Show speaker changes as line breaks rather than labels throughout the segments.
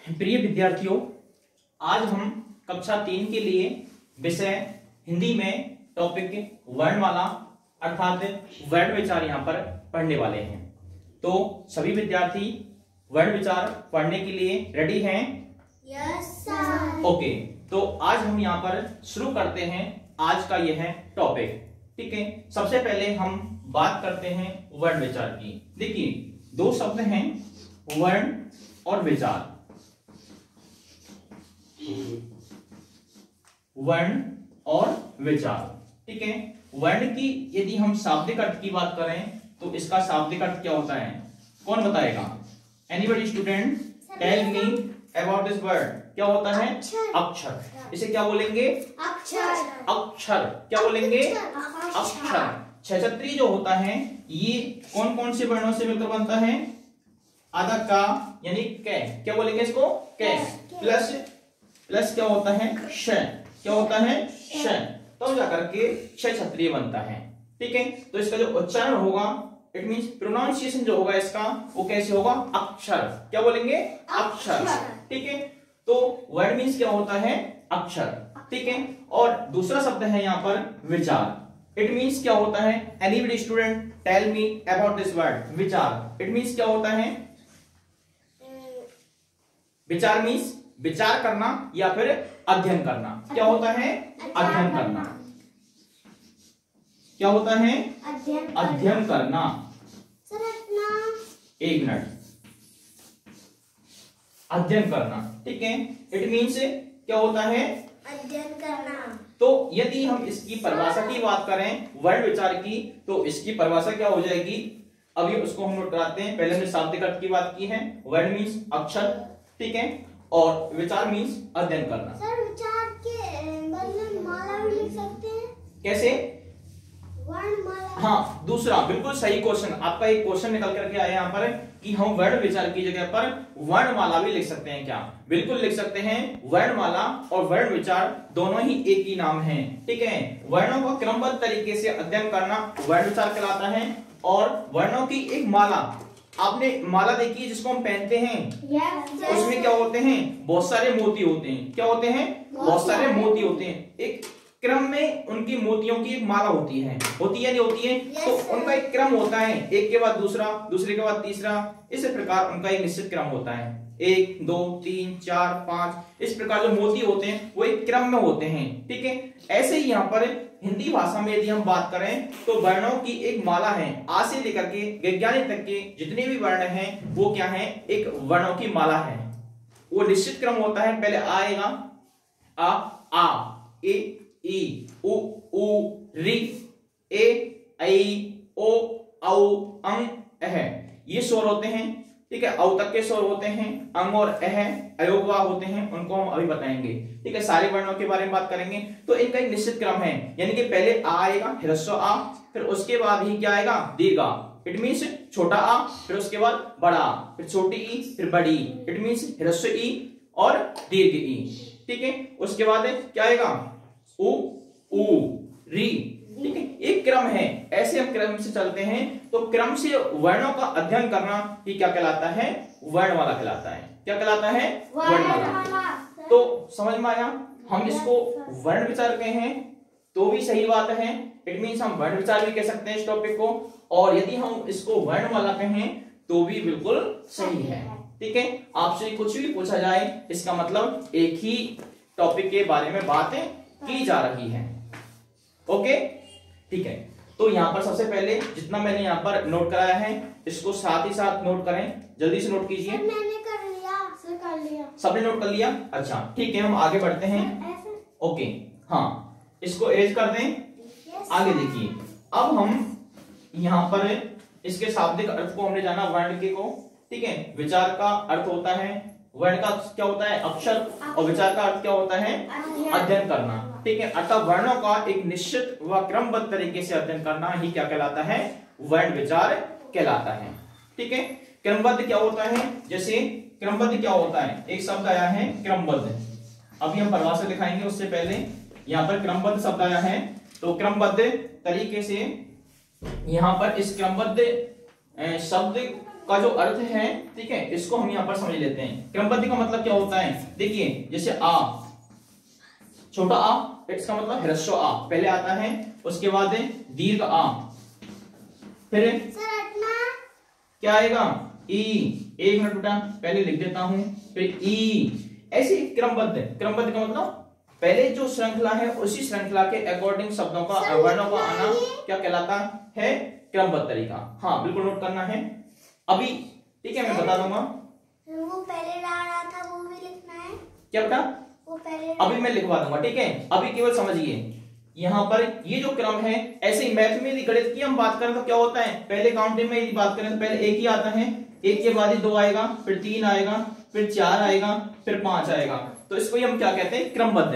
प्रिय विद्यार्थियों, आज हम कक्षा 3 के लिए विषय हिंदी में टॉपिक वर्णमाला अर्थात वर्ण विचार यहाँ पर पढ़ने वाले हैं। तो सभी विद्यार्थी वर्ण विचार पढ़ने के लिए रेडी हैं?
Yes sir.
ओके, तो आज हम यहाँ पर शुरू करते हैं आज का यह टॉपिक। ठीक है, सबसे पहले हम बात करते हैं वर्ण विचार की। देखिए, दो शब्द हैं वर्ण और विचार। वर्ण और विचार, ठीक है। वर्ण की यदि हम शाब्दिक अर्थ की बात करें तो इसका शाब्दिक अर्थ क्या होता है? कौन बताएगा? Anybody student tell me about this word. क्या होता है? अक्षर। इसे क्या बोलेंगे?
अक्षर।
अक्षर। क्या बोलेंगे? अक्षर। क्षत्रत्री जो होता है ये कौन कौन से वर्णों से मिलकर बनता है? आधा का यानी कै। क्या बोलेंगे इसको? कै प्लस प्लस क्या होता है? श। क्या होता है? श। तो जाकर के क्षत्रिय बनता है। ठीक है, तो इसका जो उच्चारण होगा, इट मींस प्रोनाउंसिएशन जो होगा इसका, वो कैसे होगा? अक्षर। क्या बोलेंगे? अक्षर। ठीक है, तो वर्ड मींस क्या होता है? अक्षर। ठीक है, और दूसरा शब्द है यहाँ पर विचार। इट मींस क्या होता है? Anybody student tell me about this word विचार। इट मींस क्या होता है? विचार मींस विचार करना या फिर अध्ययन करना। क्या होता है? अध्ययन करना। क्या होता है? अध्ययन करना। एक मिनट, अध्ययन करना। ठीक है, इट मीन्स क्या होता है?
अध्ययन करना।
तो यदि हम इसकी परिभाषा की बात करें वर्ण विचार की, तो इसकी परिभाषा क्या हो जाएगी? अभी उसको हम नोट कराते हैं। पहले हमने शाब्दिक अर्थ की बात की है। वर्ण मीन्स अक्षर, ठीक है, और विचार मीन्स अध्ययन करना।
सर, विचार के बदले माला भी लिख सकते हैं।
कैसे?
वर्णमाला।
हाँ, दूसरा बिल्कुल सही क्वेश्चन। आपका एक क्वेश्चन निकल करके आया यहाँ पर कि हम वर्ण विचार की जगह पर वर्णमाला भी लिख सकते हैं। क्या? बिल्कुल लिख सकते हैं। वर्णमाला और वर्ण विचार दोनों ही एक ही नाम है। ठीक है, वर्णों को क्रमबद्ध तरीके से अध्ययन करना वर्ण विचार कहलाता है, और वर्णों की एक माला, आपने माला देखी है जिसको हम पहनते हैं, उसमें क्या होते हैं? बहुत सारे मोती होते हैं। क्या होते हैं? बहुत सारे मोती होते हैं। एक क्रम में उनकी मोतियों की एक माला होती है या नहीं होती है? तो उनका एक क्रम होता है, एक के बाद दूसरा, दूसरे के बाद तीसरा, इस प्रकार उनका एक निश्चित क्रम होता है। 1 2 3 4 5 इस प्रकार जो मोती होते हैं वो एक क्रम में होते हैं। ठीक है, ऐसे ही यहाँ पर हिंदी भाषा में यदि हम बात करें तो वर्णों की एक माला है। आ से लेकर के वैज्ञानिक तक के जितने भी वर्ण हैं वो क्या है? एक वर्णों की माला है। वो निश्चित क्रम होता है। पहले आएगा आ, ए, ई, उ, री, ए, ऐ, ओ, औ, अं, अह, ये स्वर होते हैं। ठीक है, औ तक के स्वर होते हैं। अंग और अह अयोगवा होते हैं, उनको हम अभी बताएंगे। ठीक है, सारे वर्णों के बारे में बात करेंगे। तो इनका एक निश्चित क्रम है, यानी कि पहले आ आएगा, ह्रस्व आ, फिर उसके बाद ही क्या आएगा? दीर्घ आ। इट मींस छोटा आ, फिर उसके बाद बड़ा आ, फिर छोटी ई, फिर बड़ी। इट मींस ह्रस्व ई और दीर्घ ई। ठीक है, उसके बाद क्या आएगा? उ, री। ठीक है, एक क्रम है। ऐसे हम क्रम से चलते हैं, तो क्रम से वर्णों का अध्ययन करना ही क्या कहलाता है? वर्णमाला कहलाता है। क्या कहलाता है? वर्णमाला। तो समझ में आया? हम इसको वर्ण विचार कहे हैं तो भी सही बात है। इट मींस हम वर्ण विचार भी कह सकते हैं इस टॉपिक को, और यदि हम इसको वर्णमाला कहें तो भी बिल्कुल सही है। ठीक है, आपसे कुछ भी पूछा जाए इसका मतलब एक ही टॉपिक के बारे में बातें की जा रही है। ओके, ठीक है, तो यहाँ पर सबसे पहले जितना मैंने यहाँ पर नोट कराया है इसको साथ ही साथ नोट करें। जल्दी से नोट कीजिए।
मैंने कर लिया, सर कर लिया।
सबने नोट कर लिया? अच्छा, ठीक है, हम आगे बढ़ते हैं। ओके, हाँ, इसको एरेज कर दें। आगे देखिए, अब हम यहाँ पर इसके शाब्दिक अर्थ को हमने जाना, वर्ण के को। ठीक है, विचार का अर्थ होता है, वर्ण का क्या होता है? अक्षर, और विचार का अर्थ क्या होता है? अध्ययन करना। ठीक है, अतः वर्णों का एक निश्चित व क्रमबद्ध तरीके से अध्ययन करना ही क्या कहलाता है? वर्ण विचार कहलाता है। ठीक है, क्रमबद्ध क्या होता है? जैसे क्रमबद्ध क्या होता है? एक शब्द आया है क्रमबद्ध। अभी हम परिभाषा दिखाएंगे, उससे पहले यहाँ पर क्रमबद्ध शब्द आया है। तो क्रमबद्ध तरीके से यहाँ पर इस क्रमबद्ध शब्द का जो अर्थ है, ठीक है, इसको हम यहाँ पर समझ लेते हैं। क्रमबद्ध का मतलब क्या होता है, देखिए जैसे आ, छोटा आ, इसका मतलब ह्रस्व आ पहले आता है, उसके बाद दीर्घ आ, फिर क्या आएगा, ई। एक मिनट बेटा पहले लिख देता हूं, फिर ई। ऐसे क्रमबद्ध, क्रमबद्ध का मतलब पहले जो श्रृंखला है उसी श्रृंखला के अकॉर्डिंग शब्दों का वर्णों का आना क्या कहलाता है, क्रमबद्ध तरीका। हाँ बिल्कुल नोट करना है अभी, ठीक है, मैं बता दूंगा।
वो पहले ला रहा था वो भी लिखना है
क्या बेटा,
वो पहले
अभी मैं लिखवा दूंगा, ठीक है। अभी केवल समझिए यहाँ पर ये जो क्रम है, ऐसे ही मैथ में यदि गणित की हम बात करें तो क्या होता है, पहले काउंटिंग में यदि बात करें तो पहले एक ही आता है, एक के बाद ही 2 आएगा, फिर 3 आएगा, फिर 4 आएगा, फिर 5 आएगा। तो इसको ही हम क्या कहते हैं, क्रमबद्ध।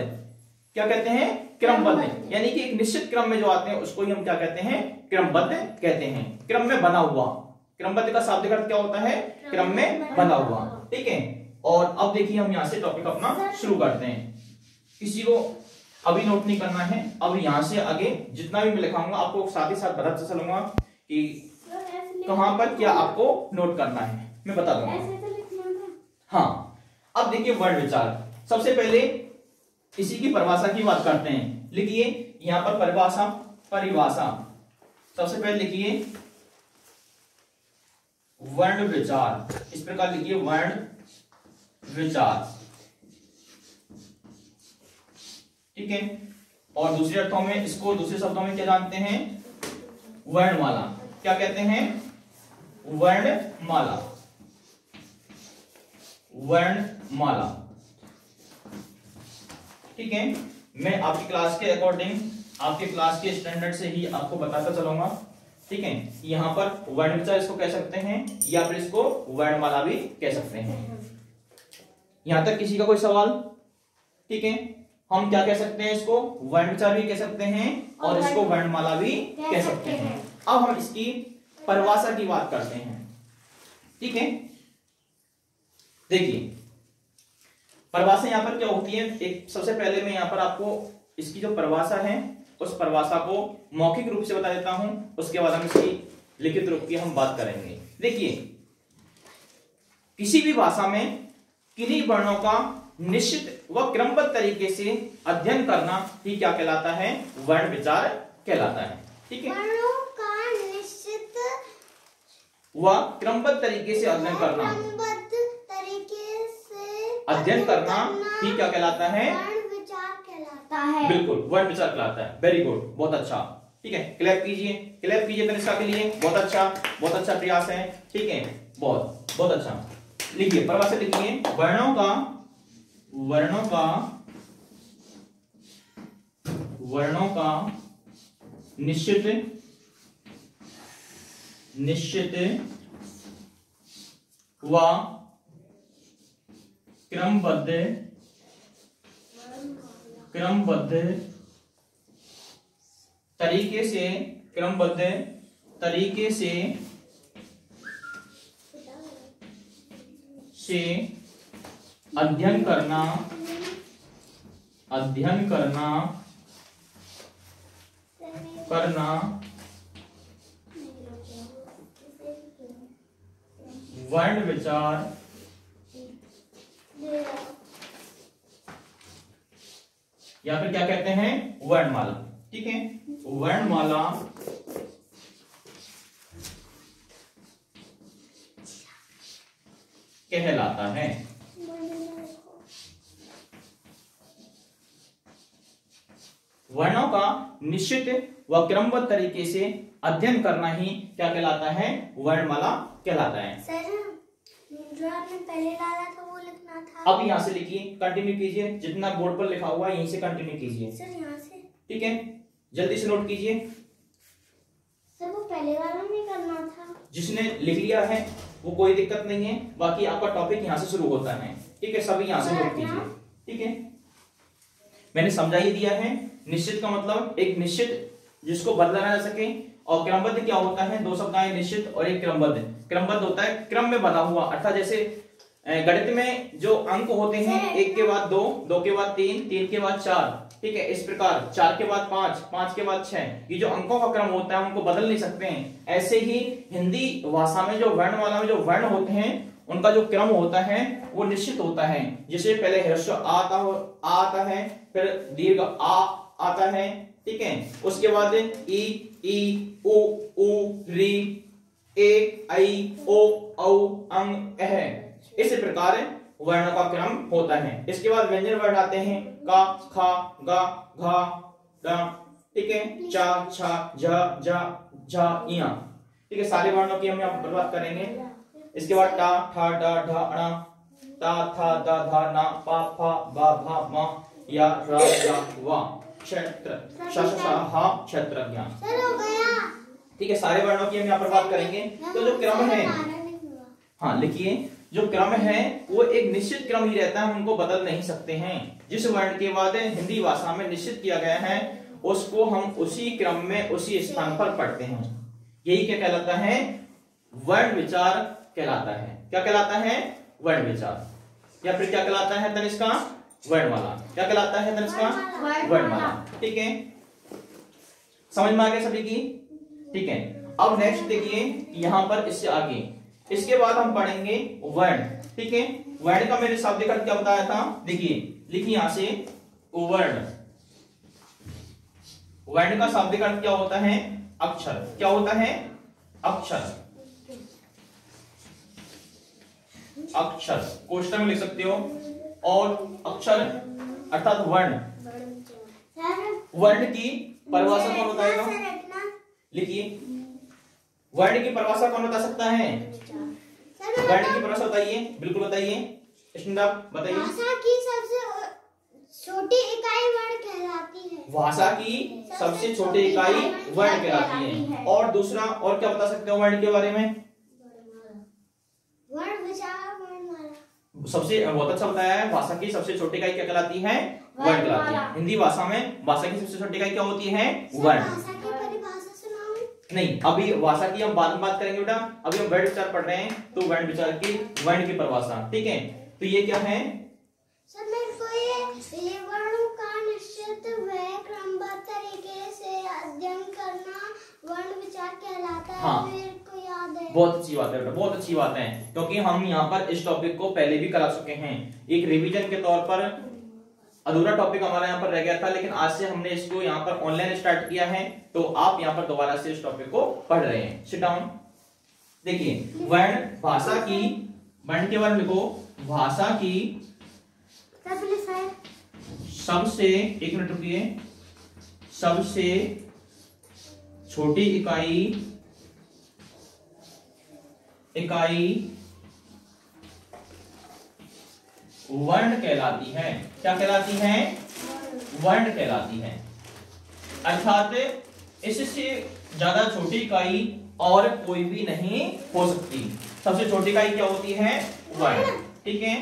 क्या कहते हैं, क्रमबद्ध। यानी कि एक निश्चित क्रम में जो आते हैं उसको ही हम क्या कहते हैं, क्रमबद्ध कहते हैं। क्रम में बना हुआ, क्रमबद्ध का शाब्दिक अर्थ क्या होता है, क्रम में बना हुआ, ठीक है। और अब देखिए हम यहाँ से टॉपिक अपना शुरू करते हैं। किसी को अभी नोट नहीं करना है, अब यहाँ से आगे जितना भी मैं लिखाऊंगा आपको साथ ही साथ बताता चलूंगा कि कहां पर क्या आपको नोट करना है, मैं बता दूंगा। हाँ अब देखिए वर्ण विचार, सबसे पहले इसी की परिभाषा की बात करते हैं। लिखिए यहाँ पर परिभाषा, परिभाषा सबसे पहले लिखिए वर्ण विचार, इस प्रकार लिखिए वर्ण विचार, ठीक है। और दूसरे अर्थों में इसको, दूसरे शब्दों में क्या जानते हैं, वर्णमाला। क्या कहते हैं, वर्णमाला, वर्णमाला, ठीक है। मैं आपकी क्लास के अकॉर्डिंग, आपके क्लास के स्टैंडर्ड से ही आपको बताता चलूंगा, ठीक है। यहाँ पर वर्ण विचार इसको कह सकते हैं, या फिर इसको वर्णमाला भी कह सकते हैं। यहां तक किसी का कोई सवाल, ठीक है। हम क्या कह सकते हैं, इसको वर्ण विचार भी कह सकते हैं और इसको वर्णमाला भी कह सकते हैं। अब हम इसकी परिभाषा की बात करते हैं, ठीक है। देखिए परिभाषा यहाँ पर क्या होती है, एक सबसे पहले मैं यहाँ पर आपको इसकी जो परिभाषा है उस परिभाषा को मौखिक रूप से बता देता हूं, उसके बाद हम इसकी लिखित रूप की हम बात करेंगे। देखिए किसी भी भाषा में किन्हीं वर्णों का निश्चित व क्रमबद्ध तरीके से अध्ययन करना ही क्या कहलाता है, वर्ण विचार कहलाता है, ठीक है।
वर्णों का निश्चित
व क्रमबद्ध तरीके से अध्ययन करना,
क्रमबद्ध तरीके से
अध्ययन करना ही क्या कहलाता है,
वर्ण विचार कहलाता है।
बिल्कुल वर्ण विचार कहलाता है। वेरी गुड, बहुत अच्छा, ठीक है। क्लैप कीजिए, क्लैप कीजिए तनिष्का के लिए, बहुत अच्छा, बहुत अच्छा प्रयास है, ठीक है, बहुत बहुत अच्छा। लिखिए परिभाषा, लिखिए वर्णों का, वर्णों का, वर्णों का निश्चित, निश्चित व क्रमबद्ध, क्रमबद्ध तरीके से, क्रमबद्ध तरीके से अध्ययन करना, अध्ययन करना, करना वर्ण विचार या फिर क्या कहते हैं, वर्णमाला, ठीक है। वर्णमाला कहलाता है। वर्णों का निश्चित व क्रमबद्ध तरीके से अध्ययन करना ही क्या कहलाता है, वर्णमाला कहलाता है।
सर जो आपने पहले डाला था वो लिखना था।
अब यहाँ से लिखिए, कंटिन्यू कीजिए, जितना बोर्ड पर लिखा हुआ है यहीं से कंटिन्यू कीजिए।
सर यहाँ से,
ठीक है, जल्दी से नोट कीजिए।
सर वो पहले वाला नहीं करना था।
जिसने लिख लिया है वो कोई दिक्कत नहीं है, बाकी आपका टॉपिक यहाँ से शुरू होता है, ठीक है। सभी यहाँ से नोट कीजिए, ठीक है। मैंने समझा ही दिया है। निश्चित का मतलब एक निश्चित जिसको बदला ना जा सके, और क्रमबद्ध क्या होता है, दो शब्द आए, निश्चित और एक क्रमबद्ध। क्रमबद्ध होता है क्रम में बना हुआ, अर्थात जैसे गणित में जो अंक होते हैं, एक के बाद दो, दो के बाद तीन, तीन के बाद चार, ठीक है। इस प्रकार 4 के बाद 5, 5 के बाद 6, ये जो अंकों का क्रम होता है उनको बदल नहीं सकते हैं। ऐसे ही हिंदी भाषा में जो वर्णमाला में जो वर्ण होते हैं उनका जो क्रम होता है वो निश्चित होता है। जैसे पहले ह्रस्व आता है, फिर दीर्घ आ आता है, ठीक है। उसके बाद ई उ री ए ऐ ओ औ अं अः। इस प्रकार वर्ण का क्रम होता है। इसके बाद व्यंजन वर्ण आते हैं का, खा, गा, घा, गा, ठीक है, चा, छा, झ, झा, इया, ठीक है। सारे वर्णों की हम यहाँ पर बात करेंगे। इसके बाद टा, ठा, डा, ढा, अणा, ता, था, दा, धा, ना, पा, फा, बा, भा, मा, या, रा, या, वा, क्षेत्र, श, श, हा, क्षेत्रज्ञ, ठीक है। सारे वर्णों की हम यहाँ पर बात करेंगे। तो जो क्रम है, हाँ लिखिए, जो क्रम है वो एक निश्चित क्रम ही रहता है, उनको बदल नहीं सकते हैं। जिस वर्ण के बाद हिंदी भाषा में निश्चित किया गया है उसको हम उसी क्रम में उसी स्थान पर पढ़ते हैं। यही क्या कहलाता है? वर्ण विचार कहलाता है। क्या कहलाता है? वर्ण विचार। या फिर क्या कहलाता है तनिष्का? वर्णमाला। क्या कहलाता है तनिष्का? वर्णमाला, ठीक है। समझ में आ गया सभी की? ठीक है। अब नेक्स्ट देखिए यहां पर इससे आगे, इसके बाद हम पढ़ेंगे वर्ण, ठीक है। वर्ण का मैंने शाब्दिक अर्थ क्या बताया था, देखिए लिखिए यहां से वर्ण। वर्ण का शाब्दिक अर्थ क्या होता है? अक्षर। क्या होता है? अक्षर। अक्षर कोष्ठक में लिख सकते हो। और अक्षर अर्थात वर्ण। वर्ण की परिभाषा कौन बताएगा? लिखिए, वर्ण की परिभाषा कौन बता सकता है? वर्ण की परिभाषा बताइए, बिल्कुल बताइए, बताइए।
भाषा की सबसे छोटी इकाई वर्ण कहलाती है।
भाषा की सबसे छोटी इकाई वर्ण कहलाती है। और दूसरा और क्या बता सकते हो वर्ण के बारे में?
वर्ण विचार वर्णमाला।
सबसे बहुत अच्छा बताया है। भाषा की सबसे छोटी इकाई क्या कहलाती है? वर्ण कहलाती है। हिंदी भाषा में भाषा की सबसे छोटी इकाई क्या होती है? वर्ण। नहीं, अभी भाषा की हम बाद में बात करेंगे बेटा। अभी हम वर्ण विचार पढ़ रहे हैं, तो वर्ण विचार की वर्ण की परिभाषा, ठीक है। तो ये क्या है?
सर मेरे को ये वर्णों का निश्चित व क्रमबद्ध तरीके से अध्ययन करना वर्ण विचार कहलाता है।
हाँ,
मेरे को याद है।
बहुत अच्छी बात है बेटा, बहुत अच्छी बात है, क्योंकि हम यहाँ पर इस टॉपिक को पहले भी करा चुके हैं। एक रिवीजन के तौर पर अधूरा टॉपिक हमारा यहाँ पर रह गया था, लेकिन आज से हमने इसको यहाँ पर ऑनलाइन स्टार्ट किया है, तो आप यहाँ पर दोबारा से इस टॉपिक को पढ़ रहे हैं। Sit down. देखिए वर्ण, भाषा की, वर्ण के वर्ण लिखो, भाषा की सबसे, एक मिनट रुकिए, सबसे छोटी इकाई वर्ण कहलाती है। क्या कहलाती है? वर्ण कहलाती है। अर्थात इससे ज्यादा छोटी इकाई और कोई भी नहीं हो सकती। सबसे छोटी इकाई क्या होती है? वर्ण, ठीक है।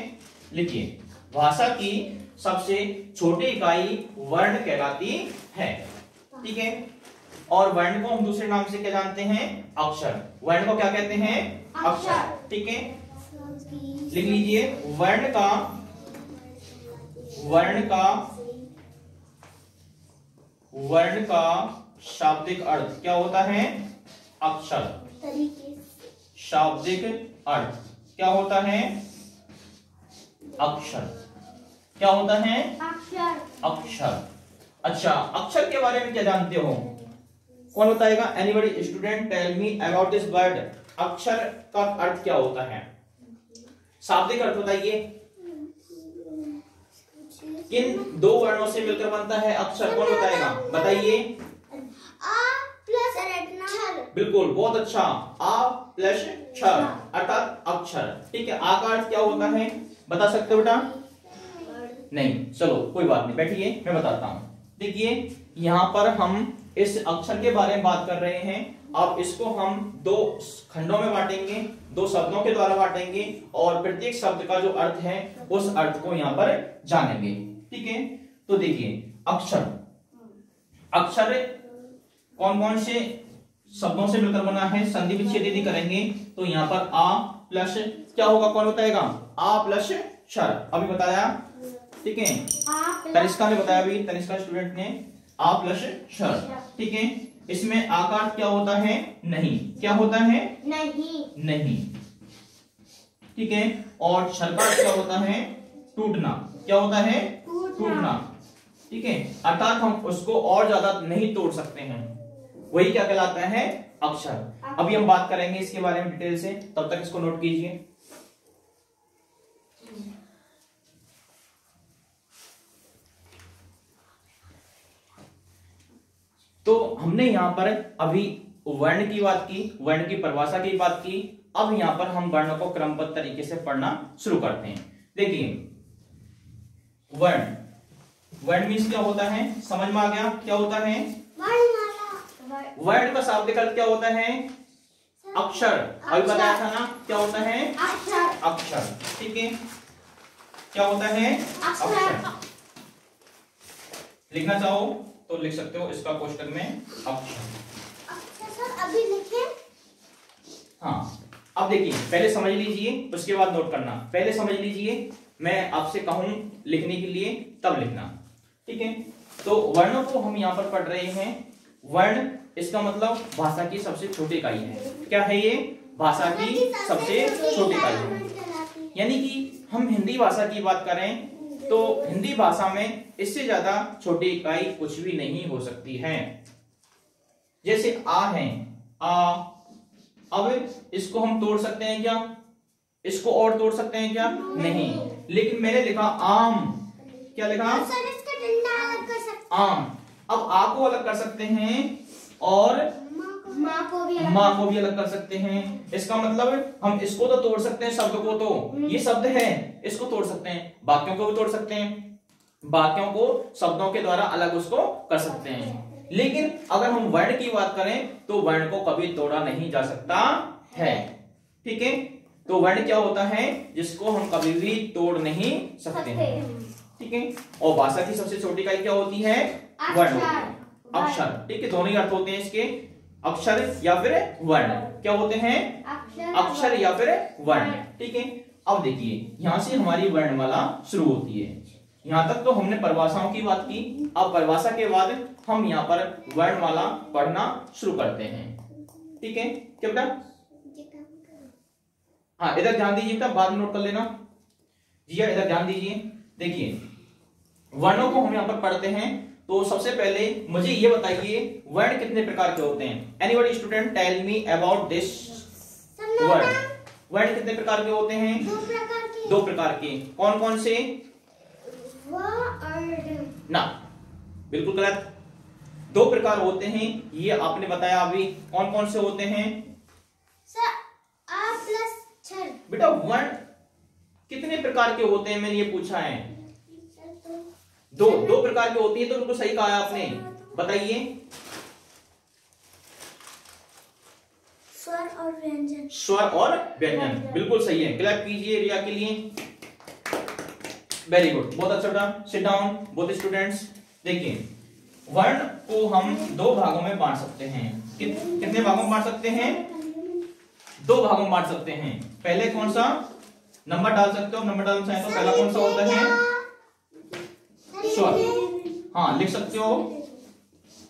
लिखिए, भाषा की सबसे छोटी इकाई वर्ण कहलाती है, ठीक है। और वर्ण को हम दूसरे नाम से क्या जानते हैं? अक्षर। वर्ण को क्या कहते हैं? अक्षर, ठीक है। लिख लीजिए, वर्ण का शाब्दिक अर्थ क्या होता है? अक्षर। शाब्दिक अर्थ क्या होता है? अक्षर। क्या होता है? अक्षर। अच्छा, अक्षर के बारे में क्या जानते हो? कौन बताएगा? Anybody student tell me about this word. अक्षर का अर्थ क्या होता है? शाब्दिक अर्थ बताइए। किन दो वर्णों से मिलकर बनता है अक्षर? कौन बताएगा? बताइए।
आ प्लस क्षर।
बिल्कुल, बहुत अच्छा। आ प्लस क्षर अर्थात अक्षर, ठीक है। आ का अर्थ क्या होता है? बता सकते हो बेटा? नहीं, चलो कोई बात नहीं, बैठिए मैं बताता हूं। देखिए यहां पर हम इस अक्षर के बारे में बात कर रहे हैं। अब इसको हम दो खंडों में बांटेंगे, दो शब्दों के द्वारा बांटेंगे, और प्रत्येक शब्द का जो अर्थ है उस अर्थ को यहां पर जानेंगे, ठीक है। तो देखिए अक्षर, अक्षर कौन कौन से शब्दों से मिलकर बना है? संधि विच्छेद यदि करेंगे तो यहाँ पर आ प्लस क्या होगा? कौन बताएगा? आ प्लस क्षर। अभी बताया ठीक है। तनिष्का ने बताया अभी, तनिष्का स्टूडेंट ने आ प्लस शर, ठीक है। इसमें आकार क्या होता है? नहीं। क्या होता है? नहीं, ठीक है। और शरकार क्या होता है? टूटना। क्या होता है? टूटना, ठीक है। अर्थात हम उसको और ज्यादा नहीं तोड़ सकते हैं, वही क्या कहलाता है? अक्षर। अभी हम बात करेंगे इसके बारे में डिटेल से, तब तक इसको नोट कीजिए। तो हमने यहां पर अभी वर्ण की बात की, वर्ण की परिभाषा की बात की। अब यहां पर हम वर्ण को क्रमबद्ध तरीके से पढ़ना शुरू करते हैं। देखिए, वर्ण, वर्ण मीन्स क्या होता है? समझ में आ गया क्या होता है? वर्ण का शाब्दिक अर्थ क्या होता है? अक्षर। अभी बताया था ना, क्या होता है? अक्षर, ठीक है। क्या होता है? अक्षर। लिखना चाहो तो लिख सकते हो इसका कोष्टक में अक्षर।
सर अभी लिखे?
हाँ, अब देखिए, पहले समझ लीजिए, उसके बाद नोट करना। पहले समझ लीजिए, मैं आपसे कहूं लिखने के लिए तब लिखना, ठीक है। तो वर्णों को हम यहाँ पर पढ़ रहे हैं। वर्ण, इसका मतलब भाषा की सबसे छोटी इकाई है। क्या है ये? भाषा की सबसे छोटी इकाई है। यानी कि हम हिंदी भाषा की बात करें तो हिंदी भाषा में इससे ज्यादा छोटी इकाई कुछ भी नहीं हो सकती है। जैसे आ है, आ, अब इसको हम तोड़ सकते हैं क्या? इसको और तोड़ सकते हैं क्या? नहीं। लेकिन मैंने लिखा आम। क्या लिखा?
सर इसका डंडा अलग कर सकते हैं।
आम। अब आ को अलग कर सकते हैं और
माँ को भी
अलग कर सकते हैं। इसका मतलब हम इसको तो तोड़ सकते हैं, शब्द को तो, ये शब्द है, इसको तोड़ सकते हैं। वाक्यों को भी तोड़ सकते हैं, वाक्यों को शब्दों के द्वारा अलग उसको कर सकते हैं। लेकिन अगर हम वर्ण की बात करें तो वर्ण को कभी तोड़ा नहीं जा सकता है, ठीक है। तो वर्ण क्या होता है? जिसको हम कभी भी तोड़ नहीं सकते हैं, ठीक है। और भाषा की सबसे छोटी इकाई क्या होती है? वर्ण, अक्षर, ठीक है। दोनों ही अर्थ होते हैं इसके, अक्षर या फिर वर्ण। क्या होते हैं? अक्षर या फिर वर्ण, ठीक है। अब देखिए, यहां से हमारी वर्णमाला शुरू होती है। यहां तक तो हमने परिभाषाओं की बात की। अब परिभाषा के बाद हम यहाँ पर वर्णमाला पढ़ना शुरू करते हैं, ठीक है। क्या बेटा? हाँ, इधर ध्यान दीजिए बेटा, बाद में नोट कर लेना। जी इधर ध्यान दीजिए। देखिए, वर्णों को हम यहाँ पर पढ़ते हैं। तो सबसे पहले मुझे ये बताइए, वर्ण कितने प्रकार के होते हैं? Anybody student tell me about this वर्ण। वर्ण कितने प्रकार के होते हैं? 2 प्रकार के। कौन कौन से? ना, बिल्कुल गलत। 2 प्रकार होते हैं, ये आपने बताया अभी। कौन कौन से होते हैं?
सर आ प्लस छर।
बेटा, वर्ण कितने प्रकार के होते हैं, मैंने ये पूछा है। 2 प्रकार के होती है, तो बिल्कुल सही कहा है आपने। बताइए।
स्वर और व्यंजन।
स्वर और व्यंजन, बिल्कुल सही है। क्लैप कीजिए रिया के लिए। वेरी गुड, बहुत अच्छा बेटा। Sit down both students. देखिए, वर्ण को हम 2 भागों में बांट सकते हैं। कितने भागों में बांट सकते हैं? 2 भागों में बांट सकते हैं। पहले कौन सा? नंबर डाल सकते हो, नंबर डालना चाहे तो। पहला कौन सा होता है? स्वर। हाँ, लिख सकते हो,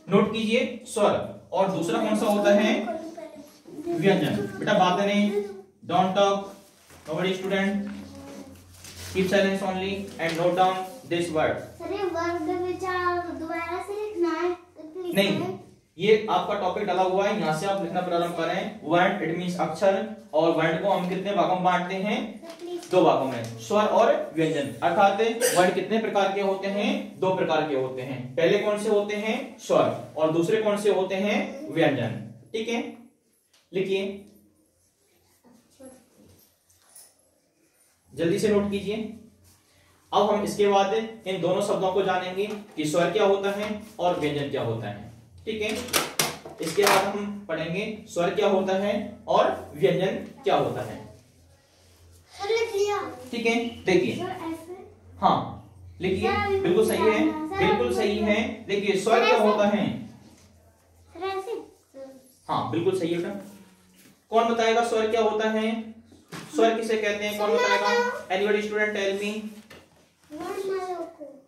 नोट कीजिए, स्वर। और दूसरा कौन सा होता है? व्यंजन। बेटा बात नहीं, don't talk, nobody student, keep silence only and note down this word.
Sir ये वर्ग विचार दोबारा से लिखना है?
नहीं, ये आपका टॉपिक डाला हुआ है, यहाँ से आप लिखना प्रारंभ करें। वर्ण इट मींस अक्षर, और वर्ण को हम कितने भागों में बांटते हैं? 2 भागों में, स्वर और व्यंजन। अर्थात वर्ण कितने प्रकार के होते हैं? 2 प्रकार के होते हैं। पहले कौन से होते हैं? स्वर। और दूसरे कौन से होते हैं? व्यंजन, ठीक है। लिखिए, जल्दी से नोट कीजिए। अब हम इसके बाद इन दोनों शब्दों को जानेंगे कि स्वर क्या होता है और व्यंजन क्या होता है, ठीक है। इसके बाद हम पढ़ेंगे स्वर क्या होता है और व्यंजन क्या होता है, ठीक है। देखिए, हाँ लिखिए, बिल्कुल सही है, बिल्कुल सही है। देखिए, स्वर क्या होता है? हाँ, बिल्कुल सही है बेटा। कौन बताएगा स्वर क्या होता है? स्वर किसे कहते हैं? कौन बताएगा? Anybody student tell me.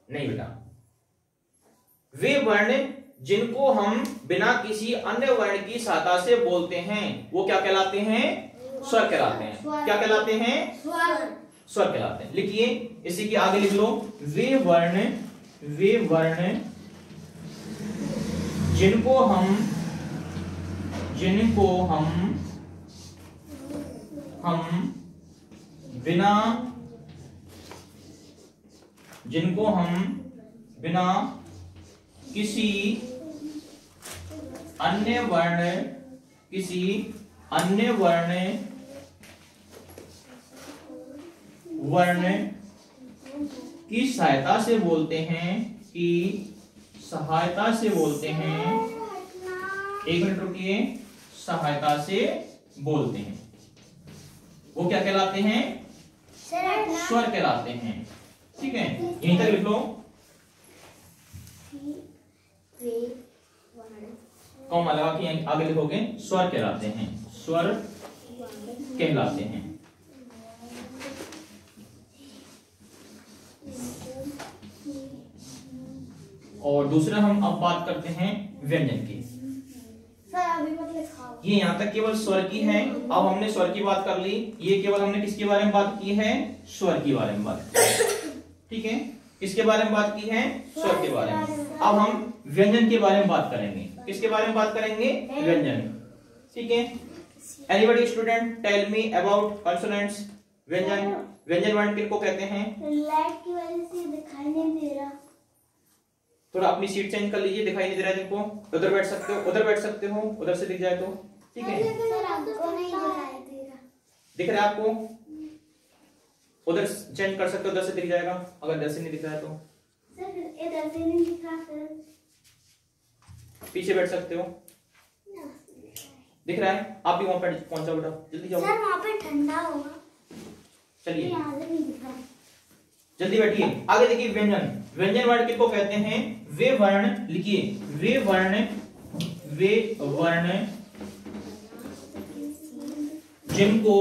नहीं बेटा, वे वर्ण जिनको हम बिना किसी अन्य वर्ण की सहायता से बोलते हैं वो क्या कहलाते हैं? स्वर कहलाते हैं। क्या कहलाते हैं? स्वर कहलाते हैं। लिखिए, इसी के आगे लिख लो, वे वर्ण जिनको हम बिना किसी अन्य वर्ण की सहायता से बोलते हैं, एक मिनट रुकिए, सहायता से बोलते हैं, वो क्या कहलाते हैं? स्वर कहलाते हैं। ठीक है, यहीं तक लिख लो, कॉमा लगा के आगे लिखोगे, स्वर कहलाते हैं, स्वर कहलाते हैं। और दूसरा हम अब बात करते हैं व्यंजन की। ये यहाँ तक केवल स्वर की है। अब हमने स्वर की बात कर ली, ये केवल हमने किसके बारे में बात की है? स्वर के बारे में बात की। ठीक है, किसके बारे में बात की है? स्वर के बारे में। अब हम व्यंजन के बारे में बात करेंगे। किसके बारे में बात करेंगे? व्यंजन। ठीक है, anybody student tell me about consonants? व्यंजन वर्ण किनको कहते हैं?
लाइट की वजह से दिखाई नहीं दे रहा।
थोड़ा अपनी सीट चेंज कर लीजिए, दिखाई नहीं दे रहा है जिनको, उधर बैठ सकते हो, उधर बैठ सकते हो, उधर से दिख जाए तो। ठीक है,
सर आपको नहीं दिखाई दे रहा।
दिख रहा है आपको? उधर चेंज कर सकते हो, उधर से दिख जाएगा, अगर इधर से नहीं दिख रहा है तो।
सर इधर से नहीं दिख रहा, सर
पीछे बैठ सकते हो, दिख रहा है? आप भी वहां पर पहुंच जाओ बेटा, जल्दी जाओ।
सर वहां पे ठंडा होगा।
चलिए
यहाँ से नहीं दिख रहा।
जल्दी बैठिए। आगे देखिए, व्यंजन वर्ण किसको कहते हैं? वे वर्ण, लिखिए, वे वर्ण जिनको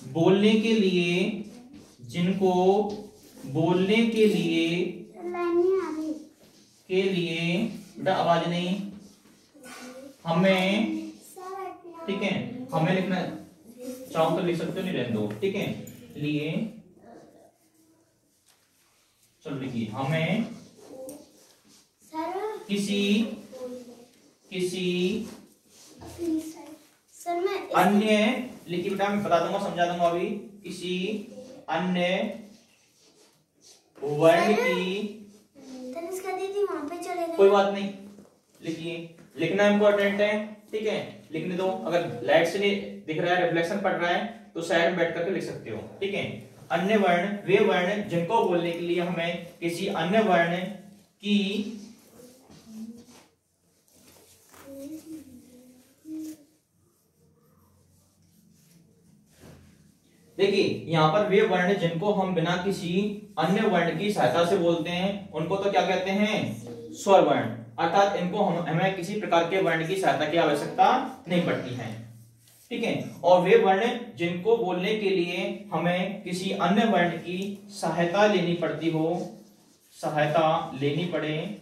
बोलने के लिए बेटा आवाज नहीं, हमें, ठीक है, हमें लिखना चाहो तो लिख सकते हो, नहीं रहने दो। ठीक है, लिए, चलो लिखिए, हमें किसी
सर मैं
अन्य, लिखिए बेटा, मैं बता दूंगा, समझा दूंगा अभी, किसी अन्य वर्ण की,
दीदी वहां पे चले गए।
कोई बात नहीं, लिखिए, लिखना इंपॉर्टेंट है। ठीक है, लिखने दो। अगर लाइट से नहीं दिख रहा है, रिफ्लेक्शन पड़ रहा है, तो साइड में बैठ करके लिख सकते हो। ठीक है, अन्य वर्ण, वे वर्ण जिनको बोलने के लिए हमें किसी अन्य वर्ण की देखिए, यहाँ पर वे वर्ण जिनको हम बिना किसी अन्य वर्ण की सहायता से बोलते हैं, उनको तो क्या कहते हैं? स्वर वर्ण। अर्थात इनको हमें किसी प्रकार के वर्ण की सहायता की आवश्यकता नहीं पड़ती है। ठीक है, और वे वर्ण जिनको बोलने के लिए हमें किसी अन्य वर्ण की सहायता लेनी पड़ती हो, सहायता लेनी पड़े,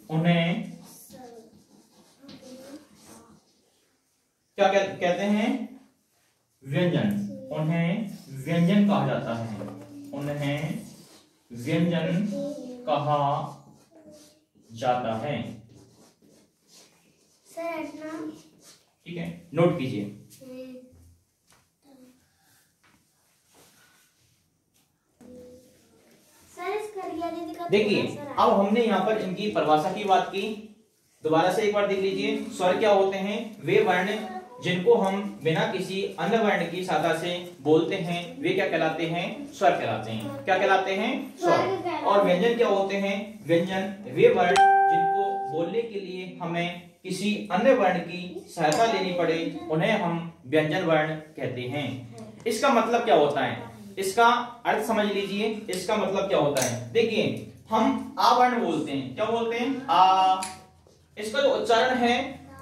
उन्हें क्या कहते हैं? व्यंजन। उन्हें व्यंजन कहा जाता है, उन्हें व्यंजन कहा जाता है।
सर
ठीक है, नोट कीजिए। देखिए, अब हमने यहाँ पर इनकी परिभाषा की बात की, दोबारा से एक बार देख लीजिए। स्वर क्या होते हैं? वे वर्ण जिनको हम बिना किसी अन्य वर्ण की सहायता से बोलते हैं, वे क्या कहलाते हैं? स्वर कहलाते हैं। क्या कहलाते हैं? स्वर। और व्यंजन क्या होते हैं? व्यंजन वे वर्ण जिनको बोलने के लिए हमें किसी अन्य वर्ण की सहायता लेनी पड़े, उन्हें हम व्यंजन वर्ण कहते हैं। इसका मतलब क्या होता है? इसका अर्थ समझ लीजिए। इसका मतलब क्या होता है? देखिए, हम आ वर्ण बोलते हैं। क्या बोलते हैं? आ। इसका जो उच्चारण है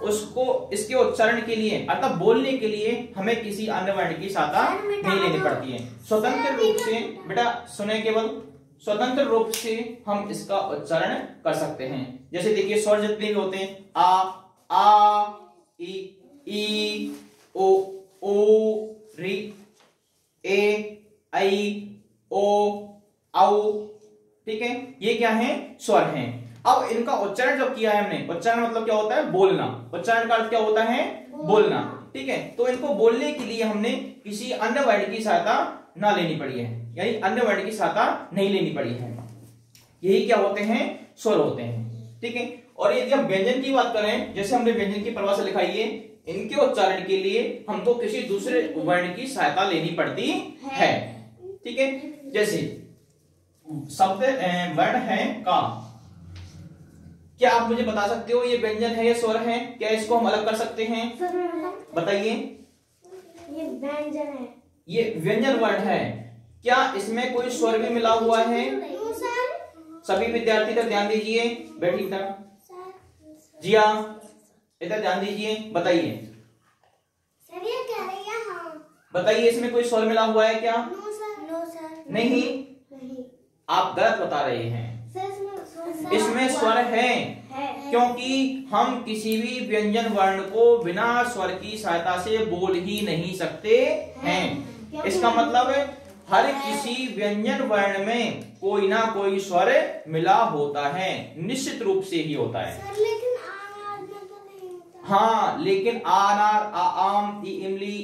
उसको, इसके उच्चारण के लिए अर्थात बोलने के लिए हमें किसी अन्य वर्ण की सहायता नहीं लेनी पड़ती है। स्वतंत्र रूप से, बेटा सुने केवल, स्वतंत्र रूप से हम इसका उच्चारण कर सकते हैं। जैसे देखिए स्वर जितने भी होते हैं, आ, ई, ओ, री, ए, ऐ, ओ, औ, ठीक है, ये क्या है? स्वर हैं। अब इनका उच्चारण जब किया है हमने, उच्चारण मतलब क्या होता है? बोलना। उच्चारण का अर्थ क्या होता है? बोलना, ठीक है। तो इनको बोलने के लिए हमने किसी अन्य वर्ण की सहायता ना लेनी पड़ी है, यानी अन्य वर्ण की सहायता नहीं लेनी पड़ी है। यही क्या होते हैं? स्वर होते हैं, ठीक है। और यदि हम व्यंजन की बात करें, जैसे हमने व्यंजन की परिभाषा लिखाई है, इनके उच्चारण के लिए हमको किसी दूसरे वर्ण की सहायता लेनी पड़ती है, ठीक है। जैसे शब्द वर्ण है का, क्या आप मुझे बता सकते हो ये व्यंजन है या स्वर है? क्या इसको हम अलग कर सकते हैं? बताइए।
ये व्यंजन है,
ये व्यंजन वर्ण है। क्या इसमें कोई स्वर भी मिला हुआ है? सभी विद्यार्थी इधर ध्यान दीजिए, बैठिए इधर। जी हाँ, इधर ध्यान दीजिए, बताइए।
सर ये कह रही है हाँ।
बताइए इसमें कोई स्वर मिला हुआ है क्या?
No sir. No sir.
नहीं, आप गलत बता रहे हैं। इसमें स्वर है, क्योंकि हम किसी भी व्यंजन वर्ण को बिना स्वर की सहायता से बोल ही नहीं सकते हैं। इसका मतलब है हर किसी व्यंजन वर्ण में कोई ना कोई स्वर मिला होता है, निश्चित रूप से ही होता है।
सर लेकिन आनार में तो नहीं होता।
हाँ, लेकिन आनार, आम, इमली,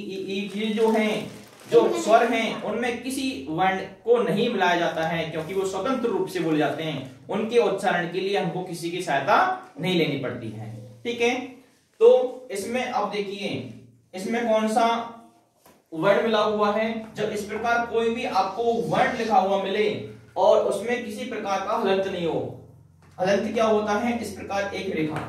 ये जो हैं, जो स्वर हैं, उनमें किसी वर्ण को नहीं मिलाया जाता है, क्योंकि वो स्वतंत्र रूप से बोले जाते हैं। उनके उच्चारण के लिए हमको किसी की सहायता नहीं लेनी पड़ती है, ठीक है। तो इसमें अब देखिए, इसमें कौन सा वर्ण मिला हुआ है? जब इस प्रकार कोई भी आपको वर्ण लिखा हुआ मिले और उसमें किसी प्रकार का हलंत नहीं हो। हलंत क्या होता है? इस प्रकार एक रेखा,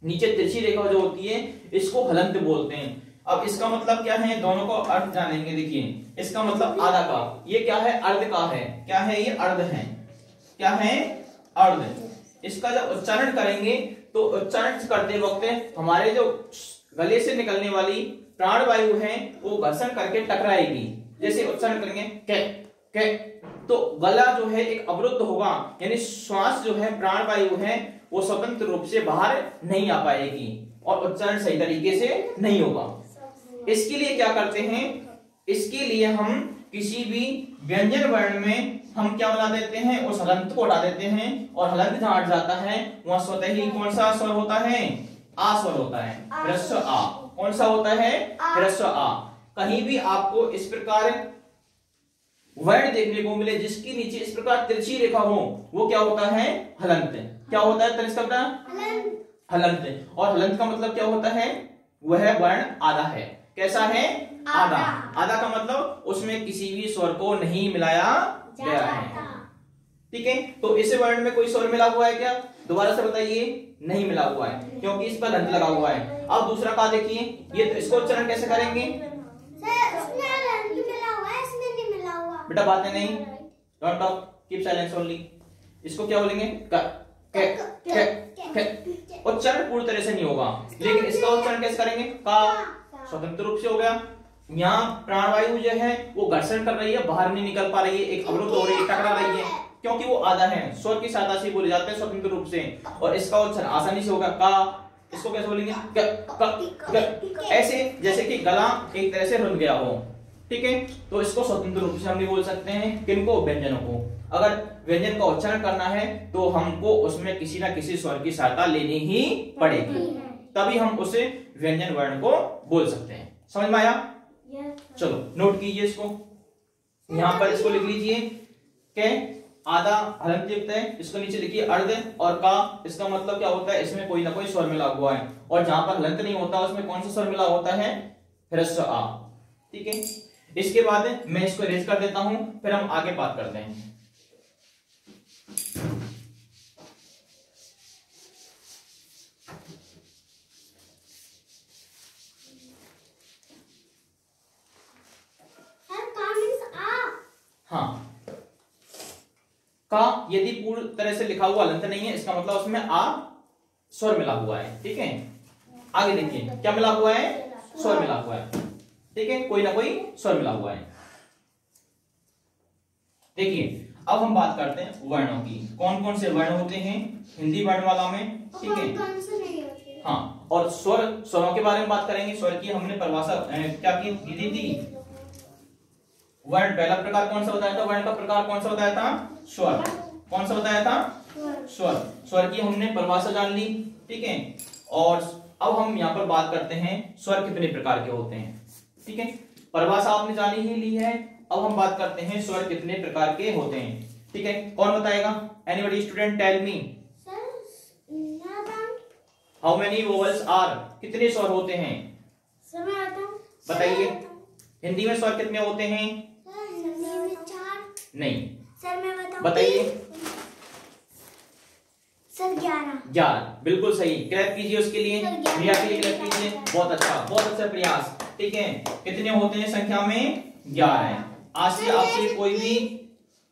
नीचे तिरछी रेखा जो होती है, इसको हलंत बोलते हैं। अब इसका मतलब क्या है? दोनों को अर्थ जानेंगे। देखिए, इसका मतलब आधा का, ये क्या है? अर्ध का है। क्या है ये? अर्ध है। क्या है? अर्ध। इसका जब उच्चारण करेंगे तो उच्चारण करते वक्त हमारे जो गले से निकलने वाली प्राण वायु है वो घर्षण करके टकराएगी। जैसे उच्चारण करेंगे के, तो गला जो है एक अवरुद्ध होगा, यानी श्वास जो है, प्राण वायु है, वो स्वतंत्र रूप से बाहर नहीं आ पाएगी और उच्चारण सही तरीके से नहीं होगा। इसके लिए क्या करते हैं? इसके लिए हम किसी भी व्यंजन वर्ण में हम क्या बना देते हैं? उस हलंत को हटा देते हैं, और हलंत जहां हट जाता है वहां स्वतः ही कौन सा स्वर होता है? आ स्वर होता है। ह्रस्व आ। कौन सा होता है? ह्रस्व आ। कहीं भी आपको इस प्रकार वर्ण देखने को मिले जिसके नीचे इस प्रकार तिरछी रेखा हो, वो क्या होता है? हलंत। क्या होता है? तिरछा हलंत। और हलंत का मतलब क्या होता है? वह वर्ण आधा है। कैसा है? आधा। आधा का मतलब उसमें किसी भी स्वर को नहीं मिलाया गया है, ठीक है। तो इस वर्ण में कोई स्वर मिला हुआ है क्या? दोबारा से बताइए। नहीं मिला हुआ है, क्योंकि इस पर हलंत लगा हुआ है। अब दूसरा का देखिए, ये तो इसको उच्चारण कैसे करेंगे?
इसमें हलंत मिला हुआ है, इसमें नहीं मिला हुआ।
बेटा बातें नहीं, don't talk, keep silence only. इसको क्या बोलेंगे? उच्चारण पूरी तरह से नहीं होगा, लेकिन इसका उच्चारण कैसे करेंगे? का। स्वतंत्र रूप से हो गया। यहाँ प्राणवायु जो है वो घर्षण कर रही है, बाहर नहीं निकल पा रही है, एक अवरुद्ध हो रही है, टकरा रही है, क्योंकि वो आधा है। स्वर की सहायता से बोले जाते हैं स्वतंत्र रूप से, और इसका उच्चारण आसानी से होगा का। इसको कैसे बोलेंगे? ऐसे जैसे कि गला एक तरह से रुंध गया हो, ठीक है। तो इसको स्वतंत्र रूप से हम नहीं बोल सकते हैं। किनको? व्यंजनों को। अगर व्यंजन का उच्चारण करना है तो हमको उसमें किसी ना किसी स्वर की सहायता लेनी ही पड़ेगी, तभी हम उसे व्यंजन वर्ण को बोल सकते हैं। समझ में आया? चलो नोट कीजिए इसको, यहां पर इसको लिख लीजिए के आधा हलंत युक्त है, इसको नीचे लिखिए अर्ध, और का, इसका मतलब क्या होता है? इसमें कोई ना कोई स्वर मिला हुआ है, और जहां पर हलंत नहीं होता उसमें कौन सा स्वर मिला होता है? ह्रस्व आ, ठीक है। इसके बाद मैं इसको इरेज कर देता हूं, फिर हम आगे बात करते हैं। हाँ, का यदि पूरी तरह से लिखा हुआ हलंत नहीं है, इसका मतलब उसमें आ स्वर मिला हुआ है। ठीक है, आगे देखिए क्या मिला हुआ है, स्वर मिला हुआ है। ठीक है, कोई ना कोई स्वर मिला हुआ है। देखिए अब हम बात करते हैं वर्णों की। कौन कौन से वर्ण होते हैं हिंदी वर्णमाला में। ठीक है, हाँ, और स्वरों के बारे में बात करेंगे। स्वर की हमने परिभाषा क्या की दी। वर्ण पहला प्रकार कौन सा बताया था, वर्ण का प्रकार कौन सा बताया था, स्वर। कौन सा बताया था, स्वर। स्वर की हमने परिभाषा जान ली। ठीक है, और अब हम यहाँ पर बात करते हैं स्वर कितने प्रकार के होते हैं। ठीक है, परिभाषा आपने जानी ही ली है। अब हम बात करते हैं स्वर कितने प्रकार के होते हैं। ठीक है, कौन बताएगा, anybody student tell me how many vowels are, कितने स्वर होते हैं, बताइए। हिंदी में स्वर कितने होते हैं, नहीं
सर मैं बताऊं,
बताइए।
सर
11, बिल्कुल सही। क्लैप कीजिए उसके लिए, प्रिया के लिए क्लैप कीजिए। बहुत अच्छा प्रयास। ठीक है, कितने होते हैं संख्या में, 11 है। आज से आपसे कोई भी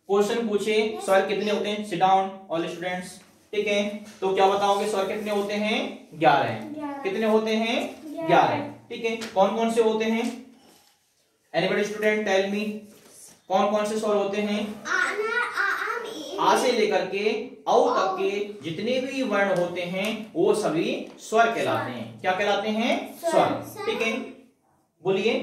क्वेश्चन पूछे स्वर कितने होते हैं, सिट डाउन ऑल स्टूडेंट्स। ठीक है, तो क्या बताओगे, स्वर कितने होते हैं, 11। कितने होते हैं, 11। ठीक है, कौन कौन से होते हैं, एनीबॉडी स्टूडेंट टेल मी, कौन कौन से स्वर होते हैं। आ से लेकर के औ तक के जितने भी वर्ण होते हैं वो सभी स्वर कहलाते हैं। क्या कहलाते हैं, स्वर। ठीक है, बोलिए।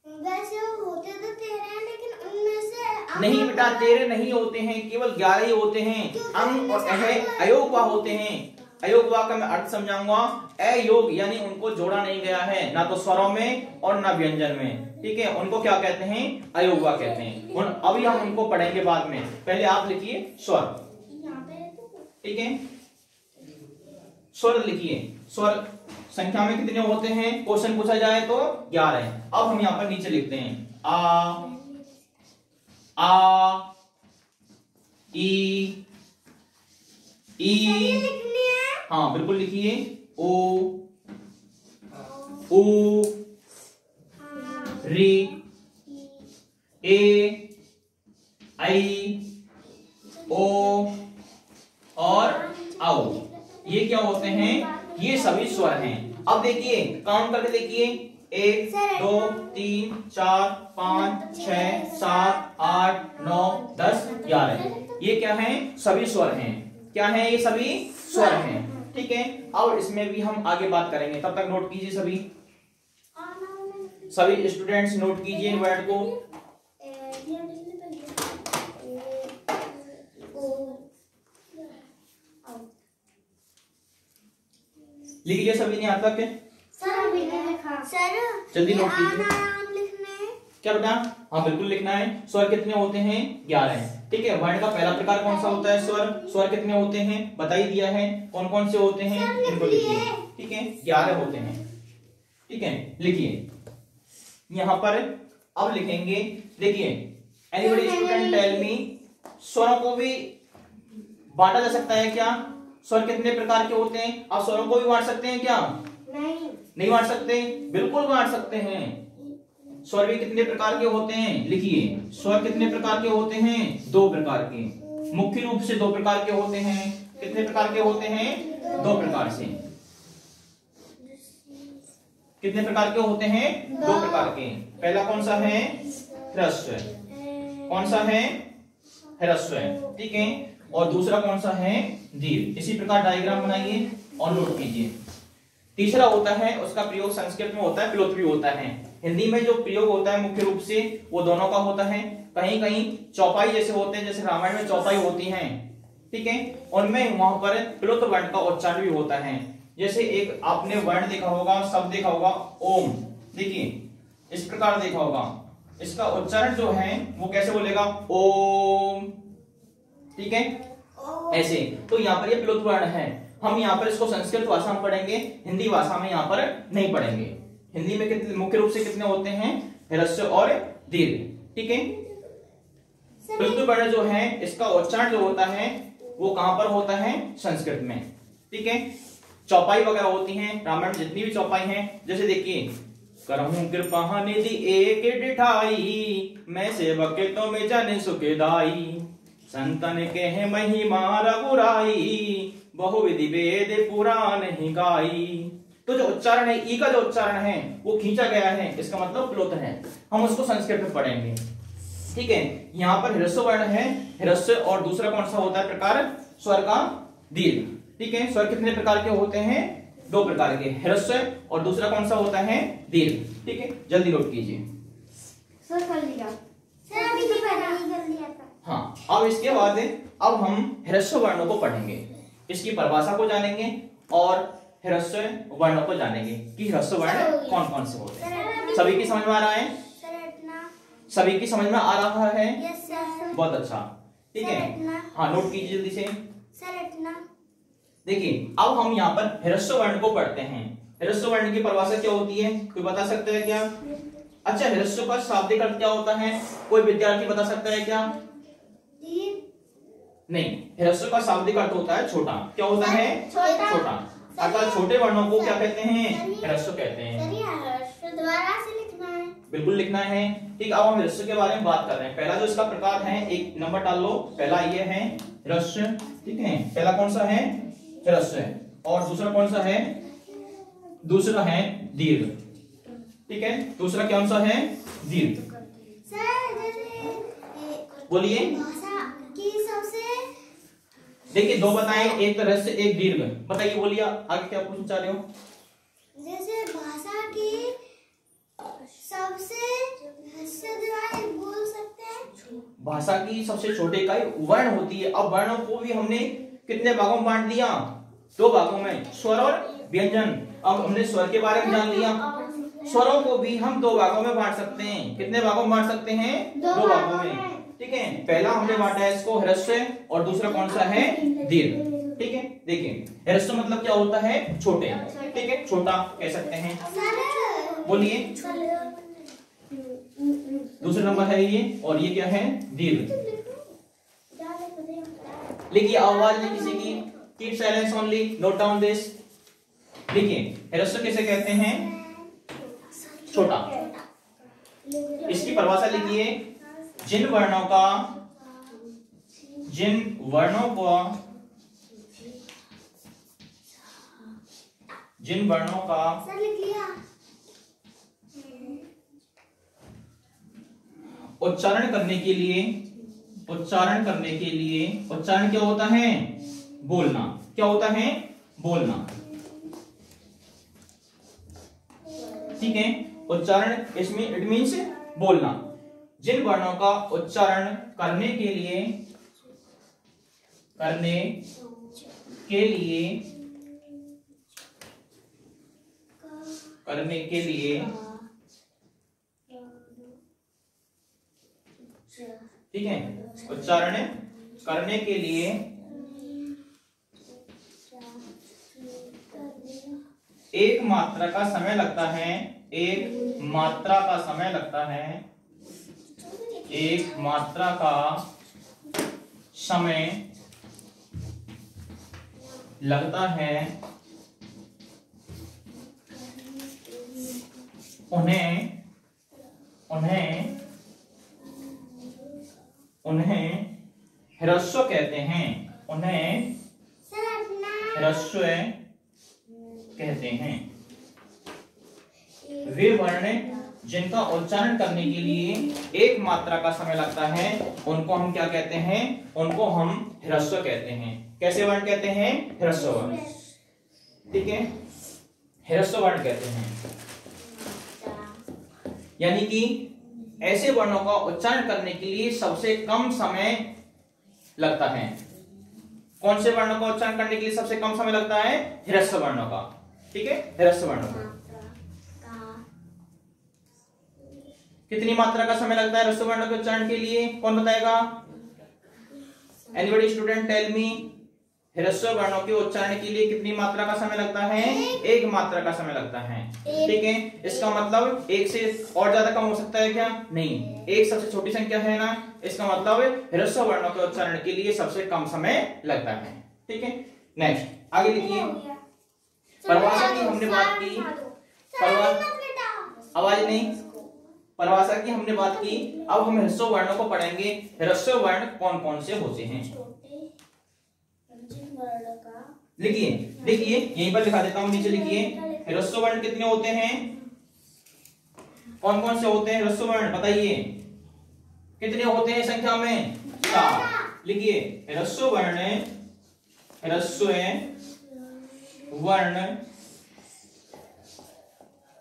वैसे होते तो 13 हैं, लेकिन उनमें से
नहीं बेटा, 13 नहीं होते हैं, केवल 11 ही होते हैं। अंग और अयोगवा होते हैं। अयोगवा का मैं अर्थ समझाऊंगा। अयोग यानी उनको जोड़ा नहीं गया है, ना तो स्वरों में और ना व्यंजन में। ठीक है, उनको क्या कहते हैं, अयोगवा कहते हैं। अभी हम उनको पढ़ेंगे बाद में, पहले आप लिखिए स्वर। ठीक है, स्वर लिखिए। स्वर संख्या में कितने होते हैं, क्वेश्चन पूछा जाए तो 11 है। अब हम यहाँ पर नीचे लिखते हैं आ ई हाँ बिल्कुल लिखिए। ओ ऊ री ए आई ओ और आओ, ये क्या होते हैं, ये सभी स्वर हैं। अब देखिए काउंट करके देखिए, 1 2 3 4 5 6 7 8 9 10 11। ये क्या है, सभी स्वर हैं। क्या है, ये सभी स्वर हैं। ठीक है, अब इसमें भी हम आगे बात करेंगे, तब तक नोट कीजिए सभी स्टूडेंट्स नोट कीजिए इन वर्ड को। लिखिए सभी ने यहाँ तक है।
सर
जल्दी नोट कीजिए।
नाम लिखना है
क्या बेटा, हाँ बिल्कुल लिखना है। स्वर कितने होते हैं, 11 है। ठीक है, वर्ण का पहला प्रकार कौन सा होता है, स्वर। स्वर कितने होते हैं बता ही दिया है, कौन कौन से होते हैं इनको लिखिए। ठीक है, 11 होते हैं। ठीक है, लिखिए यहाँ पर। अब लिखेंगे, देखिए एनीबॉडी स्टूडेंट टेल मी, स्वरों को भी बांटा जा सकता है क्या, स्वर कितने प्रकार के होते हैं। आप स्वरों को भी बांट सकते हैं क्या, नहीं बांट सकते, बिल्कुल बांट सकते हैं। स्वर भी कितने प्रकार के होते हैं, लिखिए। स्वर कितने प्रकार के होते हैं, 2 प्रकार के, मुख्य रूप से 2 प्रकार के होते हैं। कितने प्रकार के होते हैं, 2 प्रकार से। कितने प्रकार के होते हैं, 2 प्रकार के। पहला कौन सा है, ह्रस्व। कौन सा है, ह्रस्व। ठीक है, और दूसरा कौन सा है, दीर्घ। इसी प्रकार डायग्राम बनाइए और नोट कीजिए। तीसरा होता है, उसका प्रयोग संस्कृत में होता है, प्लोत्वी होता है। हिंदी में जो प्रयोग होता है मुख्य रूप से वो दोनों का होता है। कहीं कहीं चौपाई जैसे होते हैं, जैसे रामायण में चौपाई होती है। ठीक है, उनमें वहां पर प्लोत वर्ण का उच्चारण भी होता है। जैसे एक आपने वर्ण देखा होगा, शब्द देखा होगा, ओम। देखिए इस प्रकार देखा होगा, इसका उच्चारण जो है वो कैसे बोलेगा, ओम। ठीक है, ऐसे। तो यहाँ पर ये प्लोत वर्ण है। हम यहाँ पर इसको संस्कृत भाषा में पढ़ेंगे, हिंदी भाषा में यहाँ पर नहीं पढ़ेंगे। हिंदी में कितने मुख्य रूप से कितने होते हैं, ह्रस्व और दीर्घ। ठीक है, प्लोत वर्ण जो है इसका उच्चारण जो होता है वो कहां पर होता है, संस्कृत में। ठीक है, चौपाई वगैरह होती हैं रामायण में, जितनी भी चौपाई हैं। जैसे देखिए, करहूं कृपा निधि एक डिठाई, मैं सेवक के तो में जाने सुखेदाई। संतन के महिमा रघुराई, बहुविधि वेद पुराण ही गाई। तो जो उच्चारण है, ई का जो उच्चारण है वो खींचा गया है, इसका मतलब प्लोथ है। हम उसको संस्कृत में पढ़ेंगे, ठीक है। यहाँ पर ह्रस्व वर्ण है, ह्रस्व, और दूसरा कौन सा होता है प्रकार, स्वर का दीर्घ, ठीक है। स्वर कितने प्रकार के होते हैं, 2 प्रकार के, ह्रस्व और दूसरा कौन सा होता है, दीर्घ, ठीक है। जल्दी नोट कीजिए।
सर कर लिया, सर अभी तो कर लिया था।
हाँ, अब इसके बाद अब हम ह्रस्व वर्णों को पढ़ेंगे, इसकी परिभाषा को जानेंगे और ह्रस्व वर्णों को जानेंगे कि ह्रस्व वर्ण कौन कौन से होते हैं। सभी की समझ में आ रहा है, सभी की समझ में आ रहा है,
यस सर।
बहुत अच्छा, ठीक है। हाँ, नोट कीजिए जल्दी से। देखिए, अब हम यहाँ पर ह्रस्व वर्ण को पढ़ते हैं। ह्रस्व वर्ण की परिभाषा क्या होती है, कोई बता सकता है क्या? अच्छा, ह्रस्व का शाब्दिक अर्थ क्या होता है, कोई विद्यार्थी बता सकता है क्या? नहीं, ह्रस्व का शाब्दिक अर्थ होता है छोटा। क्या होता है? छोटा। अर्थात छोटे वर्णों को क्या कहते हैं, ह्रस्व कहते हैं।
दोबारा से लिखना है,
बिल्कुल लिखना है, ठीक। अब हम ह्रस्व के बारे में बात कर रहे हैं। पहला जो इसका प्रकार है, एक नंबर डाल लो, पहला ये है ह्रस्व, ठीक है। पहला कौन सा है, ह्रस्व, और दूसरा कौन सा है, दूसरा है दीर्घ, ठीक है। दूसरा कौन सा है, दीर्घ। बोलिए, देखिए 2 बताएं, एक तो ह्रस्व एक दीर्घ, बताइए, बोलिए आगे क्या पूछना चाह रहे हो।
जैसे भाषा की सबसे बोल सकते हैं,
भाषा की सबसे छोटी इकाई वर्ण होती है। अब वर्णों को भी हमने कितने भागों में बांट दिया, 2 भागों में, स्वर और व्यंजन। अब हमने स्वर के बारे में जान लिया, स्वरों को भी हम 2 भागों में बांट सकते हैं। कितने भागों में बांट सकते हैं, 2 भागों में, ठीक है। पहला हमने बांटा है इसको ह्रस्व, और दूसरा कौन सा है, दीर्घ, ठीक है। देखिए, ह्रस्व मतलब क्या होता है, छोटे, ठीक है, छोटा कह सकते हैं। बोलिए, दूसरा नंबर है ये, और ये क्या है, दीर्घ। लिखिए, आवाज नहीं किसी की, keep silence only, note down this. देखिए, ह्रस्व किसे कहते हैं, छोटा। इसकी परिभाषा लिखिए, जिन वर्णों का उच्चारण करने के लिए उच्चारण क्या होता है, बोलना। क्या होता है, बोलना, ठीक है। उच्चारण इसमें इट मीन्स बोलना। जिन वर्णों का उच्चारण करने के लिए ठीक है, उच्चारण करने के लिए एक मात्रा का समय लगता है, एक मात्रा का समय लगता है, एक मात्रा का समय लगता है, उन्हें ह्रस्व कहते हैं, उन्हें ह्रस्व कहते हैं। वे वर्ण जिनका उच्चारण करने के लिए एक मात्रा का समय लगता है, उनको हम क्या कहते हैं, उनको हम ह्रस्व कहते हैं। कैसे वर्ण कहते हैं, ह्रस्व वर्ण, ठीक है, ह्रस्व वर्ण कहते हैं। यानी कि ऐसे वर्णों का उच्चारण करने के लिए सबसे कम समय लगता है। कौन से वर्णों का उच्चारण करने के लिए सबसे कम समय लगता है, ह्रस्व वर्णों का, ठीक है, ह्रस्व वर्णों का। कितनी मात्रा का समय लगता है ह्रस्व वर्णों के उच्चारण के लिए, कौन बताएगा? एनीबॉडी स्टूडेंट टेल मी, ह्रस्व वर्णों के उच्चारण के लिए कितनी मात्रा का समय लगता है? एक मात्रा का समय लगता है, ठीक है। इसका मतलब एक से और ज्यादा कम हो सकता है क्या? नहीं, एक सबसे छोटी संख्या है ना, इसका मतलब ह्रस्व वर्णों के उच्चारण के लिए सबसे कम समय लगता है, ठीक है। नेक्स्ट आगे लिखिए, परिभाषा की हमने बात की, आवाज नहीं, परिभाषा की हमने बात की। अब हम ह्रस्व वर्णों को पढ़ेंगे। ह्रस्व वर्ण कौन कौन से होते हैं? लिखिए, देखिए यहीं पर लिखा देता हूं, नीचे लिखिए। ह्रस्व वर्ण कितने होते हैं? कौन कौन से होते हैं ह्रस्व वर्ण? बताइए कितने होते हैं संख्या में? 4। लिखिए ह्रस्व वर्ण, ह्रस्व वर्ण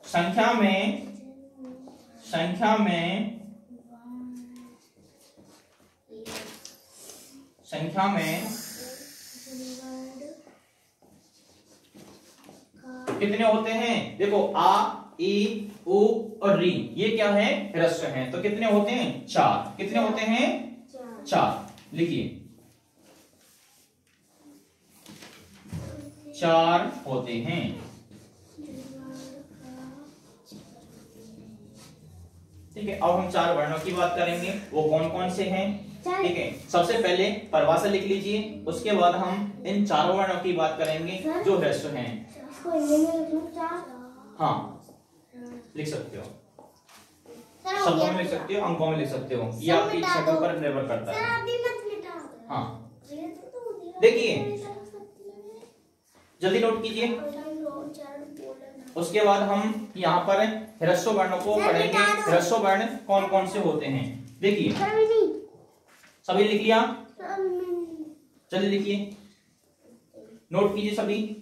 संख्या में कितने होते हैं? देखो आ, ई, उ और री, ये क्या है? ह्रस्व हैं। तो कितने होते हैं? 4। कितने होते हैं? 4। लिखिए 4 होते हैं। ठीक है, अब हम 4 वर्णों की बात करेंगे। वो कौन कौन से हैं? ठीक है, सबसे पहले परिभाषा लिख लीजिए, उसके बाद हम इन 4 वर्णों की बात करेंगे जो ह्रस्व हैं। हाँ, लिख सकते हो, शब्दों में लिख सकते हो, अंकों में लिख सकते हो, ये आपकी इच्छा के ऊपर निर्भर करता है। हाँ, देखिए जल्दी नोट कीजिए। उसके बाद हम यहाँ पर ह्रस्व वर्णों को पढ़ेंगे। ह्रस्व वर्ण कौन कौन से होते हैं? देखिए सभी लिख लिया? चलिए लिखिए, नोट कीजिए सभी।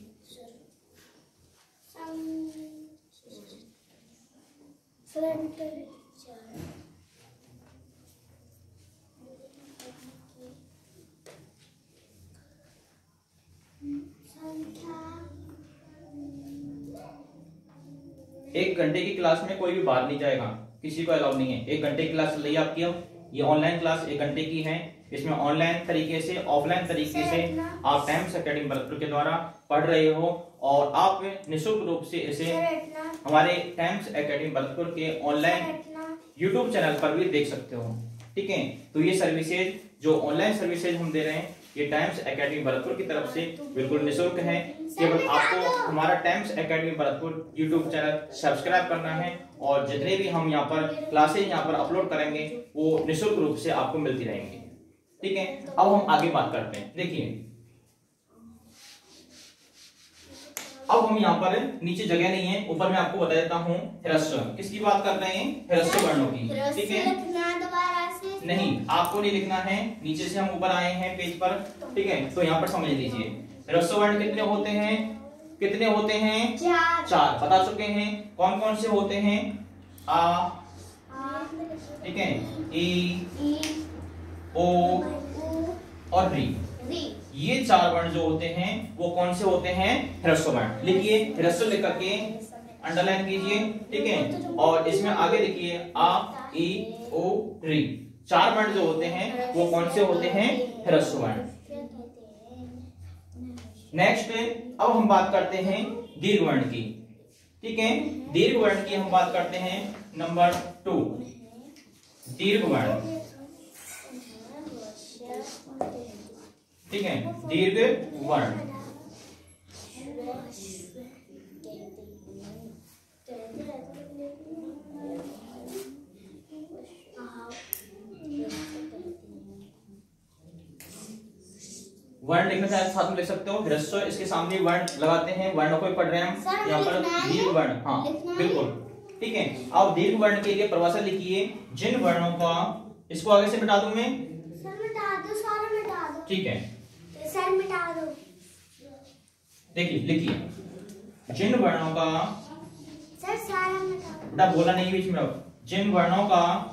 एक घंटे की क्लास में कोई भी बाहर नहीं जाएगा, किसी को अलाउ नहीं है। 1 घंटे की क्लास चल रही है आपकी। अब ये ऑनलाइन क्लास 1 घंटे की है। इसमें ऑनलाइन तरीके से, ऑफलाइन तरीके से आप टाइम्स एकेडमी भरतपुर के द्वारा पढ़ रहे हो और आप निःशुल्क रूप से इसे हमारे टाइम्स एकेडमी भरतपुर के ऑनलाइन यूट्यूब चैनल पर भी देख सकते हो। ठीक है, तो ये सर्विसेज जो ऑनलाइन सर्विसेज हम दे रहे हैं, ये टाइम्स एकेडमी भरतपुर की तरफ से बिल्कुल निःशुल्क है। केवल आपको हमारा times Academy Bharatpur YouTube channel subscribe करना है और जितने भी हम यहाँ पर क्लासेज यहाँ पर अपलोड करेंगे वो निःशुल्क रूप से आपको मिलती रहेंगी। ठीक है, अब हम आगे बात करते हैं। देखिए अब हम यहाँ पर, नीचे जगह नहीं है, ऊपर मैं आपको बता देता हूँ। ह्रस्व किसकी बात कर रहे हैं? ह्रस्व वर्णों की। ठीक है, नहीं आपको नहीं लिखना है, नीचे से हम ऊपर आए हैं पेज पर। ठीक है, तो यहाँ पर समझ लीजिए ह्रस्व वर्ण कितने होते हैं? कितने होते हैं? 4 बता चुके हैं। कौन कौन से होते हैं? आ, ठीक है, ई, ओ और री। ये 4 वर्ण जो होते हैं वो कौन से होते हैं? ह्रस्व वर्ण। लिखिए, ह्रस्व लिख करके अंडरलाइन कीजिए। ठीक है, और इसमें आगे लिखिए आ, ई, ओ, री। 4 वर्ण जो होते हैं वो कौन से होते हैं? ह्रस्व वर्ण। नेक्स्ट, अब हम बात करते हैं दीर्घ वर्ण की। ठीक है, दीर्घ वर्ण की हम बात करते हैं नंबर 2, दीर्घ वर्ण। ठीक है, दीर्घ वर्ण। वर्ण लिखना चाहे साथ में लिख सकते हो। ह्रस्व इसके सामने वर्ण लगाते हैं, वर्णों को पढ़ रहे हैं हम यहाँ पर। दीर्घ वर्ण, हाँ बिल्कुल। ठीक है, अब दीर्घ वर्ण के लिए परिभाषा लिखिए। जिन वर्णों का, इसको आगे से मिटा दूं मैं?
सर मिटा दो, सारा मिटा दो।
ठीक है
सर मिटा दो।
देखिए लिखिए, जिन वर्णों का,
सर सारा मिटा दो।
बेटा बोला नहीं बीच में। जिन वर्णों का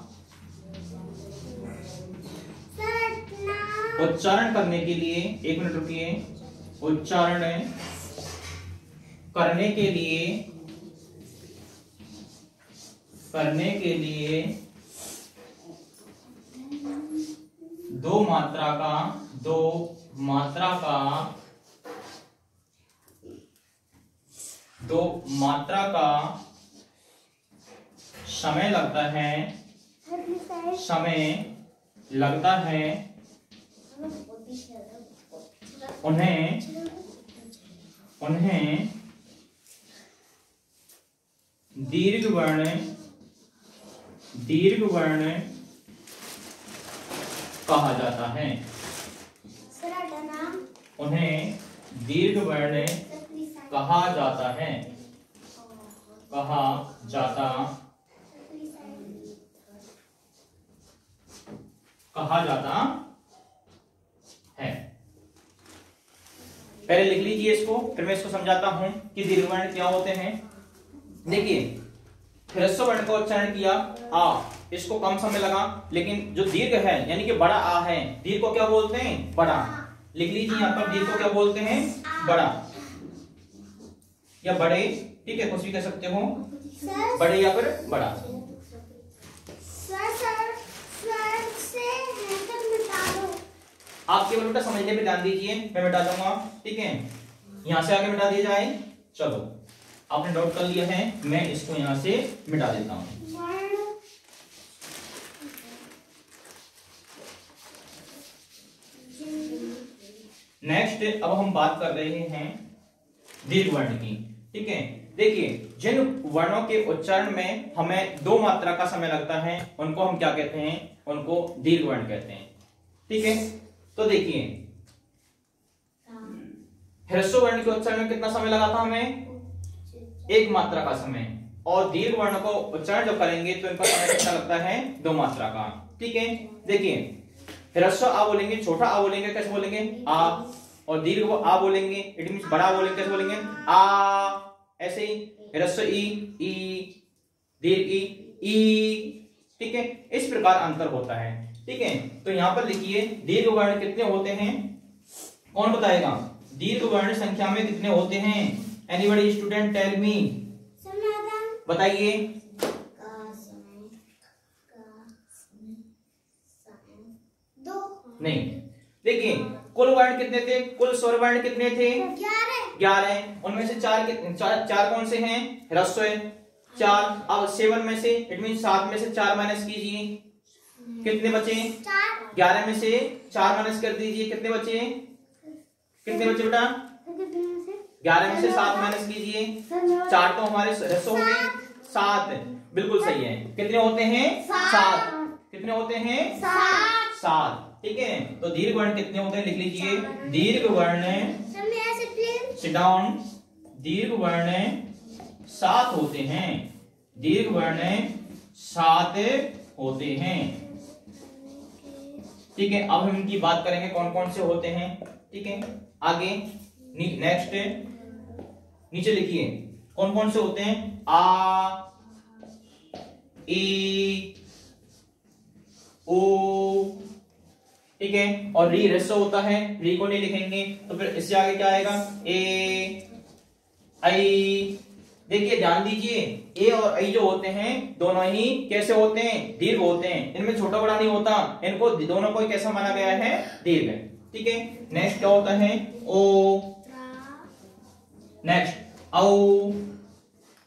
उच्चारण करने के लिए, 1 मिनट रुकिए, उच्चारण करने के लिए 2 मात्रा का समय लगता है, उन्हें दीर्घ वर्ण दीर्घ वर्ण कहा जाता है। उन्हें दीर्घ वर्ण कहा जाता है। कहा जाता है। पहले लिख लीजिए इसको, फिर मैं इसको समझाता हूं कि दीर्घ वर्ण क्या होते हैं। देखिए, ह्रस्व वर्ण का उच्चारण किया आ, इसको कम समय लगा, लेकिन जो दीर्घ है यानी कि बड़ा आ है, दीर्घ को क्या बोलते हैं? बड़ा। लिख लीजिए यहाँ पर, दीर्घ को क्या बोलते हैं? बड़ा या बड़े, ठीक है, कुछ भी कह सकते हो, बड़े या फिर बड़ा। आप केवल बेटा समझने पे ध्यान दीजिए, मैं मिटा दूंगा, ठीक है, यहां से आगे मिटा दिया जाए। चलो, आपने नोट कर लिया है, मैं इसको यहां से मिटा देता हूं। नेक्स्ट अब हम बात कर रहे हैं दीर्घ वर्ण की, ठीक है। देखिए, जिन वर्णों के उच्चारण में हमें 2 मात्रा का समय लगता है उनको हम क्या कहते हैं? उनको दीर्घ वर्ण कहते हैं, ठीक है। तो देखिए, ह्रस्व वर्ण के उच्चारण में कितना समय लगा था हमें? 1 मात्रा का समय। और दीर्घ वर्ण को उच्चारण जब करेंगे तो इनका समय कितना लगता है? 2 मात्रा का, ठीक है। देखिए, ह्रस्व आ बोलेंगे, छोटा आ बोलेंगे, कैसे बोलेंगे? आ। और दीर्घ को आ बोलेंगे, इट मींस बड़ा बोलेंगे, कैसे बोलेंगे? आ। ऐसे ही ह्रस्व ई, दीर्घ ई, ठीक है। इस प्रकार अंतर होता है, ठीक है। तो यहां पर लिखिए, दीर्घ वर्ण कितने होते हैं? कौन बताएगा? दीर्घ वर्ण संख्या में कितने होते हैं? एनीबॉडी स्टूडेंट टेल मी, बताइए। नहीं, देखिए, कुल वर्ण कितने थे? कुल स्वर वर्ण कितने थे? 11। उनमें से 4 कौन से हैं? ह्रस्व है, 4। अब 7 में से, इट मीन 7 में से 4 माइनस कीजिए, कितने बचे? 11 में से 4 माइनस कर दीजिए, कितने बचे? कितने बचे बेटा? 11 में से 7 माइनस कीजिए, 4 तो हमारे ह्रस्व हो गए, 7, बिल्कुल सही है। कितने होते हैं? 7। कितने होते हैं? 7, ठीक है। तो दीर्घ वर्ण कितने होते हैं? लिख लीजिए, दीर्घ वर्ण, सिट डाउन, दीर्घ वर्ण 7 होते हैं। दीर्घ वर्ण 7 होते हैं, ठीक है। अब हम इनकी बात करेंगे कौन कौन से होते हैं, ठीक है। आगे नेक्स्ट नीचे लिखिए, कौन कौन से होते हैं? आ, ई, ओ, ठीक है। और री ह्रस्व होता है, री को नहीं लिखेंगे, तो फिर इससे आगे क्या आएगा? ए, आई। देखिए, ध्यान दीजिए, ए और आई जो होते हैं दोनों ही कैसे होते हैं? दीर्घ होते हैं। इनमें छोटा बड़ा नहीं होता, इनको दोनों को कैसा माना गया है? दीर्घ, ठीक है। नेक्स्ट क्या होता है? ओ। नेक्स्ट औ।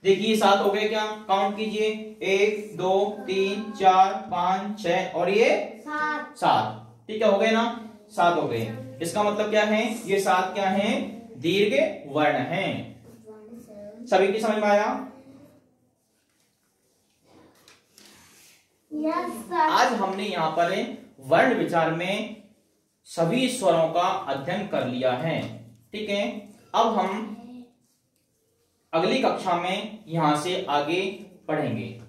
देखिए, 7 हो गए क्या? काउंट कीजिए, 1 2 3 4 5 6 और ये 7, ठीक है, हो गए ना? 7 हो गए। इसका मतलब क्या है? ये 7 क्या है? दीर्घ वर्ण है। सभी की समझ में आया? आज हमने यहाँ पर वर्ण विचार में सभी स्वरों का अध्ययन कर लिया है, ठीक है। अब हम अगली कक्षा में यहां से आगे पढ़ेंगे,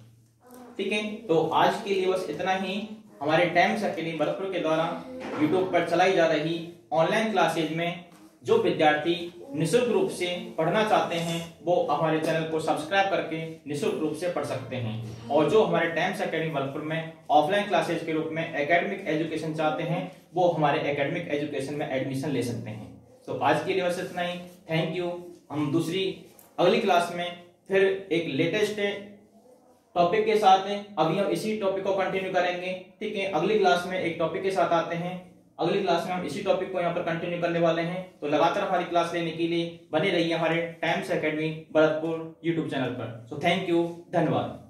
ठीक है। तो आज के लिए बस इतना ही। हमारे टाइम्स अकेडमी भरतपुर के द्वारा यूट्यूब पर चलाई जा रही ऑनलाइन क्लासेज में जो विद्यार्थी निःशुल्क रूप से पढ़ना चाहते हैं वो हमारे चैनल को सब्सक्राइब करके निःशुल्क रूप से पढ़ सकते हैं। और जो हमारे टाइम्स अकेडमी भरतपुर में ऑफलाइन क्लासेज के रूप में एकेडमिक एजुकेशन चाहते हैं वो हमारे एकेडमिक एजुकेशन में एडमिशन ले सकते हैं। तो आज के लिए बस इतना ही। Thank you. हम अगली क्लास में फिर एक लेटेस्ट टॉपिक के साथ अभी हम इसी टॉपिक को कंटिन्यू करेंगे, ठीक है। अगली क्लास में एक टॉपिक के साथ आते हैं। अगली क्लास में हम इसी टॉपिक को यहाँ पर कंटिन्यू करने वाले हैं। तो लगातार हमारी क्लास लेने के लिए बने रहिए हमारे Times Academy Bharatpur YouTube channel पर। सो थैंक यू, धन्यवाद।